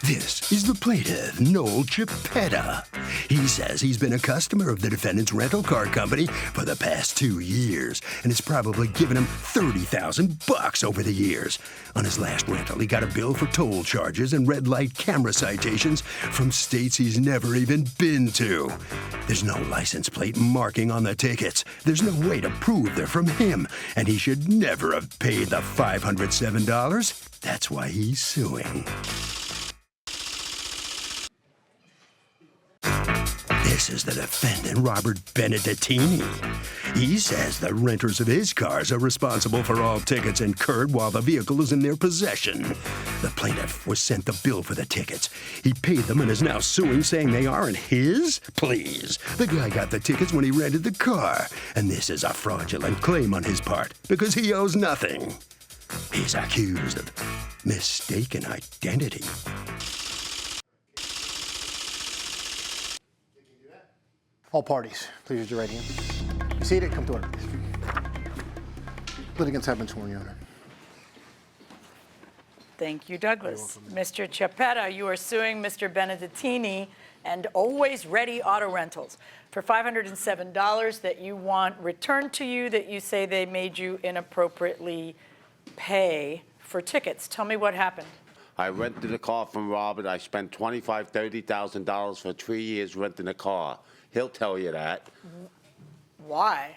This is the plaintiff, Noel Chiappetta. He says he's been a customer of the defendant's rental car company for the past 2 years, and it's probably given him $30,000 over the years. On his last rental, he got a bill for toll charges and red light camera citations from states he's never even been to. There's no license plate marking on the tickets. There's no way to prove they're from him, and he should never have paid the $507. That's why he's suing. This is the defendant, Robert Benedettini. He says the renters of his cars are responsible for all tickets incurred while the vehicle is in their possession. The plaintiff was sent the bill for the tickets. He paid them and is now suing, saying they aren't his? Please. The guy got the tickets when he rented the car, and this is a fraudulent claim on his part because he owes nothing. He's accused of mistaken identity. All parties, please raise your right hand. You seated? Come to order, please. Litigants have been sworn, Your Honor. Thank you, Douglas. Mr. Chiappetta, you are suing Mr. Benedettini and Always Ready Auto Rentals for $507 that you want returned to you, that you say they made you inappropriately pay for tickets. Tell me what happened. I rented a car from Robert. I spent $25,000, $30,000 for 3 years renting a car. He'll tell you that. Why?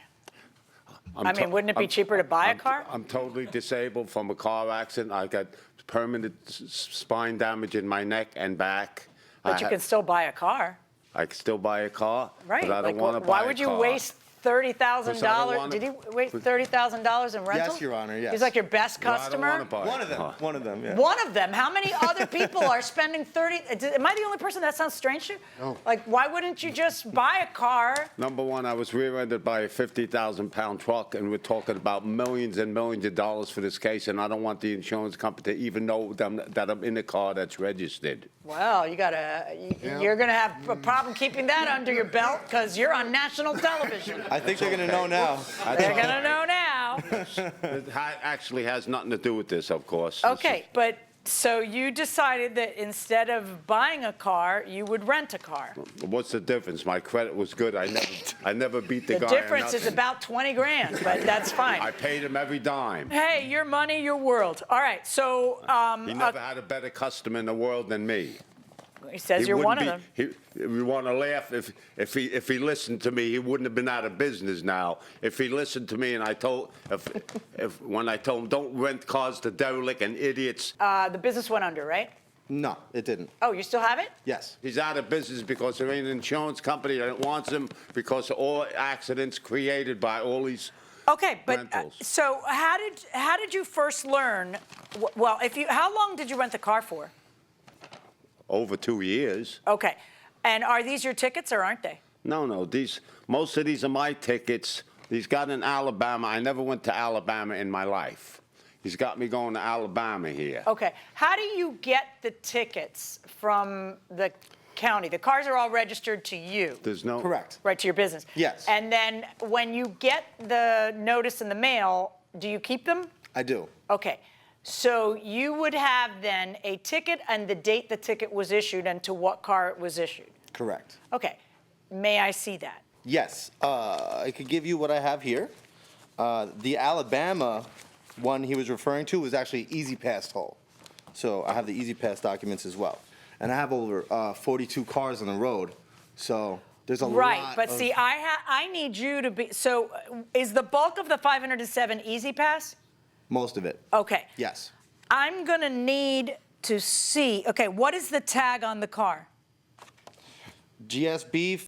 Wouldn't it be cheaper to buy a car? I'm totally disabled from a car accident. I got permanent spine damage in my neck and back. But you can still buy a car. I can still buy a car, right? But I don't want to buy a car. Why would you waste $30,000? Did he waste $30,000 in rentals? Yes, Your Honor, yes. He's like your best customer? One of them, yeah. One of them? How many other people are spending Am I the only person that sounds strange to you? No. Like, why wouldn't you just buy a car? Number one, I was rear-ended by a 50,000-pound truck, and we're talking about millions and millions of dollars for this case, and I don't want the insurance company to even know that I'm in a car that's registered. Well, you're going to have a problem keeping that under your belt because you're on national television. I think they're going to know now. They're going to know now. It actually has nothing to do with this, of course. Okay, but so you decided that instead of buying a car, you would rent a car. What's the difference? My credit was good. I never beat the guy. The difference is about 20 grand, but that's fine. I paid him every dime. Hey, your money, your world. All right, so he never had a better customer in the world than me. He says you're one of them. We want to laugh. If he listened to me, he wouldn't have been out of business now. If he listened to me, and when I told him don't rent cars to derelict and idiots. The business went under, right? No, it didn't. Oh, you still have it? Yes. He's out of business because there ain't an insurance company that wants him because of all accidents created by all these. Okay, but so how did you first learn? Well, how long did you rent the car for? Over 2 years. Okay. And are these your tickets or aren't they? No. Most of these are my tickets. He's got in Alabama. I never went to Alabama in my life. He's got me going to Alabama here. Okay. How do you get the tickets from the county? The cars are all registered to you. There's no... Correct. Right, to your business. Yes. And then when you get the notice in the mail, do you keep them? I do. Okay. So you would have then a ticket and the date the ticket was issued and to what car it was issued. Correct. Okay. May I see that? Yes. I could give you what I have here. The Alabama one he was referring to was actually Easy Pass toll. So I have the Easy Pass documents as well. And I have over 42 cars on the road. So there's a lot. Right. But see, I need you to be. So is the bulk of the 507 Easy Pass? Most of it. Okay. Yes. I'm going to need to see. Okay, what is the tag on the car? GSB.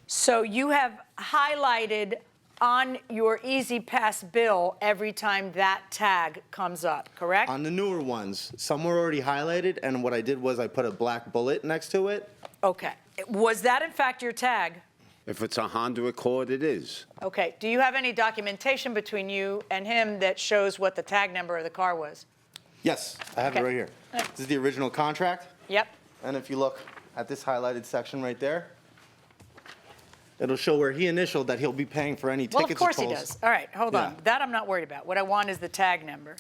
So you have highlighted on your Easy Pass bill every time that tag comes up, correct? On the newer ones, some were already highlighted, and what I did was I put a black bullet next to it. Okay. Was that, in fact, your tag? If it's a Honda Accord, it is. Okay. Do you have any documentation between you and him that shows what the tag number of the car was? Yes, I have it right here. Right. This is the original contract. Yep. And if you look at this highlighted section right there, it'll show where he initialed that he'll be paying for any tickets. Well, of course or he tolls. does. All right, hold on. Yeah. That I'm not worried about. What I want is the tag number.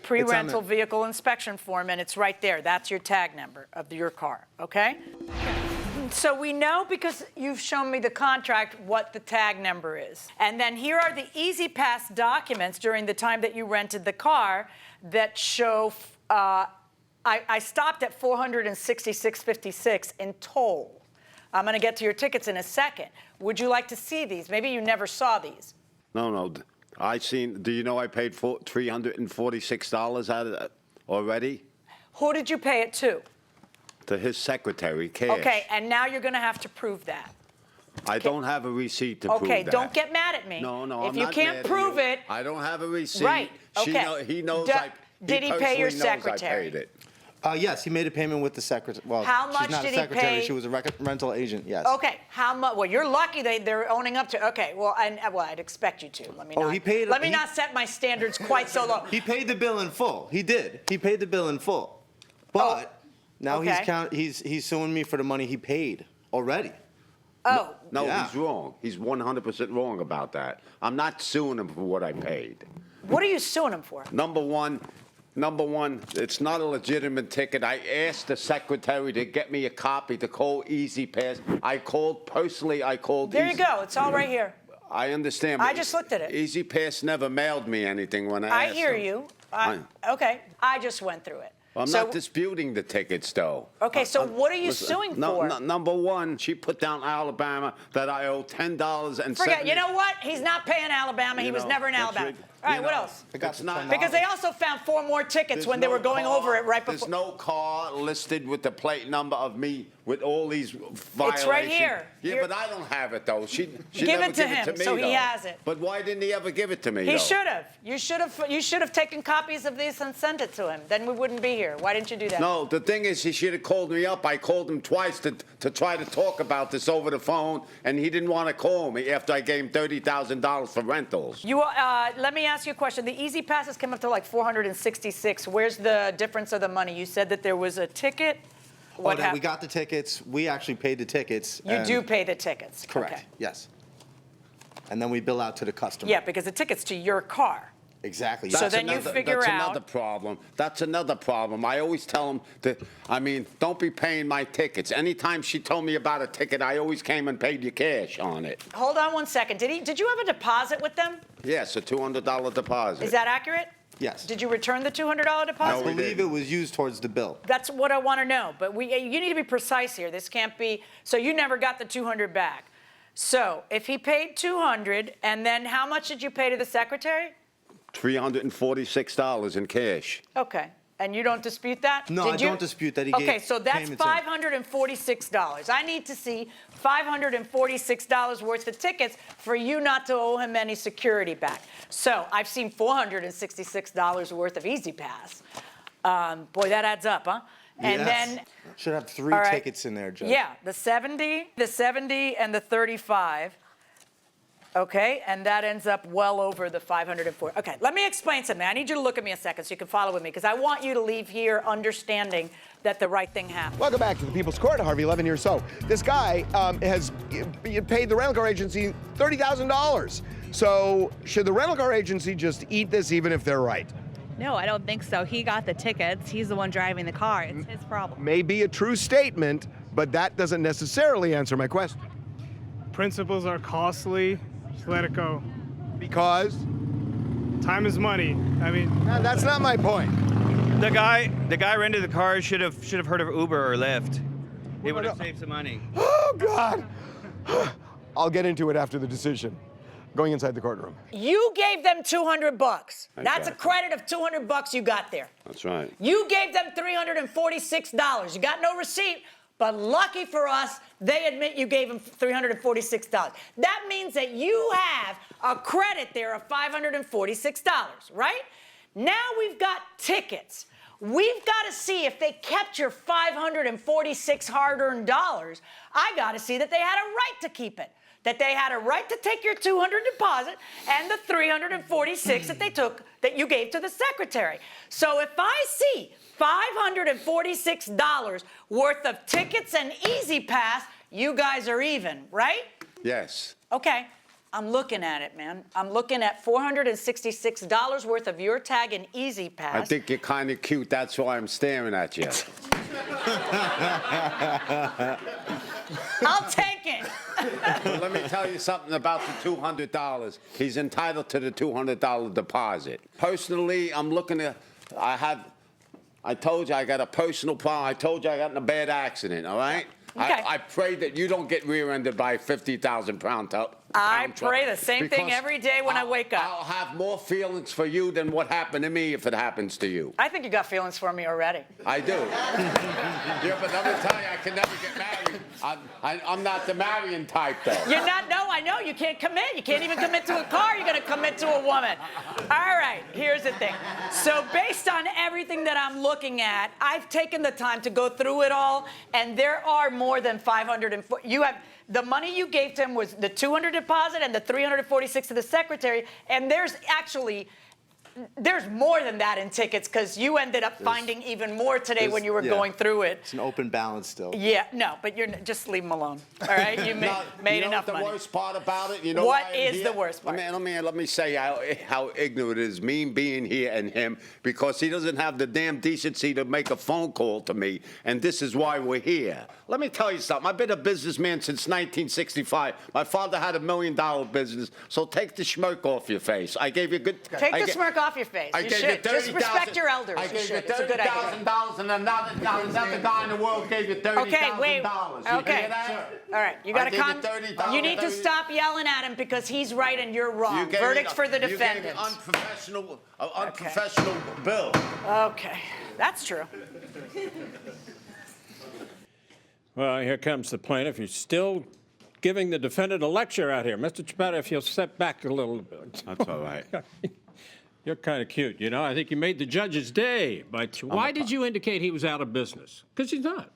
pre-rental vehicle inspection form, and it's right there. That's your tag number of your car, okay? So we know, because you've shown me the contract, what the tag number is. And then here are the Easy Pass documents during the time that you rented the car that show, I stopped at $466.56 in toll. I'm going to get to your tickets in a second. Would you like to see these? Maybe you never saw these. No. Do you know I paid $346 out of that already? Who did you pay it to? To his secretary, cash. Okay, and now you're going to have to prove that. I don't have a receipt to prove that. Okay, don't get mad at me. No, if I'm you not can't mad at prove you. it. I don't have a receipt. Right, okay. He knows Did he pay your personally knows secretary? I paid it. Yes, he made a payment with the secretary. Well, How much she's not did a he secretary. pay? She was a rental agent. Yes. Okay, how much? Well, you're lucky they're owning up to. Okay, well, I'd expect you to. Let me not. Let me not set my standards quite so low. He paid the bill in full. He did. He paid the bill in full. But now he's suing me for the money he paid already. Oh. No, Yeah. he's wrong. He's 100% wrong about that. I'm not suing him for what I paid. What are you suing him for? Number one, it's not a legitimate ticket. I asked the secretary to get me a copy to call Easy Pass. I called personally. There you go. It's all right here. I understand. I just looked at it. Easy Pass never mailed me anything when I asked I hear him. you. Okay, I just went through it. I'm not disputing the tickets, though. Okay, so what are you suing for? Number one, she put down Alabama that I owe $10 and Forget. You know what? He's not paying Alabama. He was never in Alabama. All right, what else? It's not Because they also found 4 more tickets when they were going over it right before. There's no car listed with the plate number of me with all these violations. It's right here. Yeah, but I don't have it, though. She Give never it to gave him, it to me, so he though. has it. But why didn't he ever give it to me, He though? should have. You should have taken copies of these and sent it to him. Then we wouldn't be here. Why didn't you do that? No, the thing is, he should have called me up. I called him twice to try to talk about this over the phone, and he didn't want to call me after I gave him $30,000 for rentals. Let me ask you a question. The Easy Passes came up to like $466. Where's the difference of the money? You said that there was a ticket. We got the tickets. We actually paid the tickets. You do pay the tickets. Correct. Okay. Yes. And then we bill out to the customer. Yeah, because the ticket's to your car. Exactly. So then you figure that's out. another problem. That's another problem. I always tell them don't be paying my tickets. Anytime she told me about a ticket, I always came and paid you cash on it. Hold on one second. Did you have a deposit with them? Yes, a $200 deposit. Is that accurate? Yes. Did you return the $200 deposit? I believe it was used towards the bill. That's what I want to know. But you need to be precise here. This can't be. So you never got the $200 back. So if he paid $200, and then how much did you pay to the secretary? $346 in cash. Okay. And you don't dispute that? No, I don't dispute that he gave Okay, so that's $546. I need to see $546 worth of tickets for you not to owe him any security back. So I've seen $466 worth of Easy Pass. Boy, that adds up, huh? And then should have 3 tickets in there, Judge. Yeah, the 70, and the 35. Okay, and that ends up well over the 504. Okay, let me explain something. I need you to look at me a second so you can follow with me, because I want you to leave here understanding that the right thing happened. Welcome back to the People's Court, Harvey, 11 years old. This guy has paid the rental car agency $30,000. So should the rental car agency just eat this even if they're right? No, I don't think so. He got the tickets. He's the one driving the car. It's his problem. May be a true statement, but that doesn't necessarily answer my question. Principles are costly. Just let it go. Because? Time is money. I mean, that's not my point. The guy rented the car should have heard of Uber or Lyft. It would have saved some money. Oh, God. I'll get into it after the decision. Going inside the courtroom. You gave them $200. That's a credit of $200 you got there. That's right. You gave them $346. You got no receipt, but lucky for us, they admit you gave them $346. That means that you have a credit there of $546, right? Now we've got tickets. We've got to see if they kept your $546 hard-earned dollars. I got to see that they had a right to keep it, that they had a right to take your $200 deposit and the $346 that you gave to the secretary. So if I see $546 worth of tickets and Easy Pass, you guys are even, right? Yes. Okay. I'm looking at it, man. I'm looking at $466 worth of your tag in Easy Pass. I think you're kind of cute. That's why I'm staring at you. I'll take it. Well, let me tell you something about the $200. He's entitled to the $200 deposit. Personally, I'm looking at, I told you I got a personal problem. I told you I got in a bad accident, all right? Okay. I pray that you don't get rear-ended by a 50,000-pound truck. I pray the same thing Because every day when I wake up. I'll have more feelings for you than what happened to me if it happens to you. I think you got feelings for me already. I do. Yeah, but let me tell you, I can never get married. I'm not the marrying type, though. You're not? No, I know. You can't commit. You can't even commit to a car. You're going to commit to a woman. All right, here's the thing. So based on everything that I'm looking at, I've taken the time to go through it all, and there are more than 504. You have the money you gave to him was the $200 deposit and the $346 to the secretary, and there's more than that in tickets because you ended up finding even more today when you were going through it. It's an open balance still. Yeah, no, but just leave him alone. All right, you made enough money. You know the worst part about it? You know what is the worst part? Let me say how ignorant it is, me being here and him, because he doesn't have the damn decency to make a phone call to me, and this is why we're here. Let me tell you something. I've been a businessman since 1965. My father had $1 million business, so take the smirk off your face. I gave you good. Take the smirk off your face. I You gave should. you Just respect your elders. I gave you It's a good idea. $30,000, and another guy in the world gave you $30,000. Okay, wait. Okay. All right, you got to I gave you come. $30,000. You need to stop yelling at him because he's right and you're wrong. Verdict for the defendant. You gave an unprofessional bill. Okay, that's true. Well, here comes the plaintiff. He's still giving the defendant a lecture out here. Mr. Chapetta, if you'll step back a little bit. That's all right. You're kind of cute, you know. I think you made the judge's day. But why did you indicate he was out of business? Because he's not.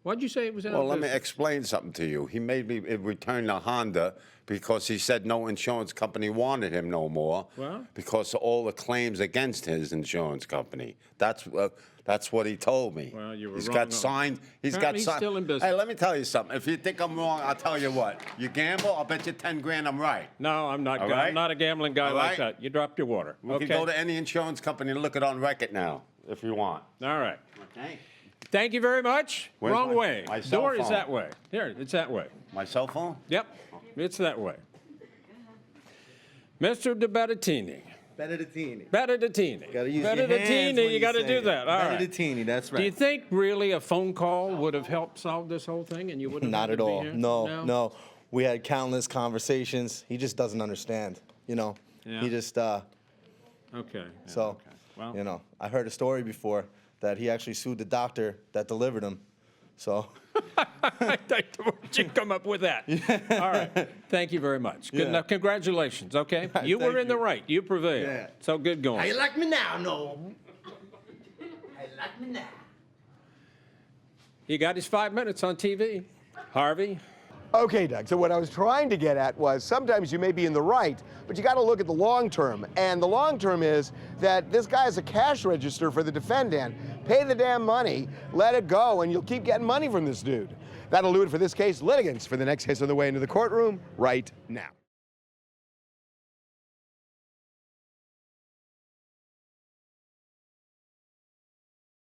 Why'd you say he was out of business? Well, let me explain something to you. He made me return the Honda because he said no insurance company wanted him no more. Well? Because of all the claims against his insurance company. That's what he told me. Well, you were He's wrong got on- signed. He's Apparently got he's still in signed. business. Hey, let me tell you something. If you think I'm wrong, I'll tell you what. You gamble, I'll bet you 10 grand I'm right. No, I'm not. All I'm right? not a gambling guy All like right? that. You dropped your water. We can go to any insurance company and look it on record now, if you want. All right. Okay. Thank you very much. Where's Wrong my- way. my cell Door is phone? that way. Here, it's that way. My cell phone? Yep, it's that way. Mr. De Benedettini. Benedettini. Benedettini. Gotta use your hands Benedettini, when you got to say do it. that. All right. Benedettini, that's right. Do you think really a phone call would have helped solve this whole thing and you wouldn't Not have at to be all. here? No. We had countless conversations. He just doesn't understand, you know. Yeah. He just, Okay. yeah, so, okay. Well, you know, I heard a story before that he actually sued the doctor that delivered him. So, where'd you come up with that? All right. Thank you very much. Good Yeah. enough. Congratulations. Okay. You were Thank in the you. right. You prevailed. Yeah. So good going. How you like me now, no? How you like me now? He got his 5 minutes on TV. Harvey. Okay, Doug, so what I was trying to get at was sometimes you may be in the right, but you got to look at the long term. And the long term is that this guy is a cash register for the defendant. Pay the damn money, let it go, and you'll keep getting money from this dude. That'll do it for this case. Litigants for the next case on the way into the courtroom right now.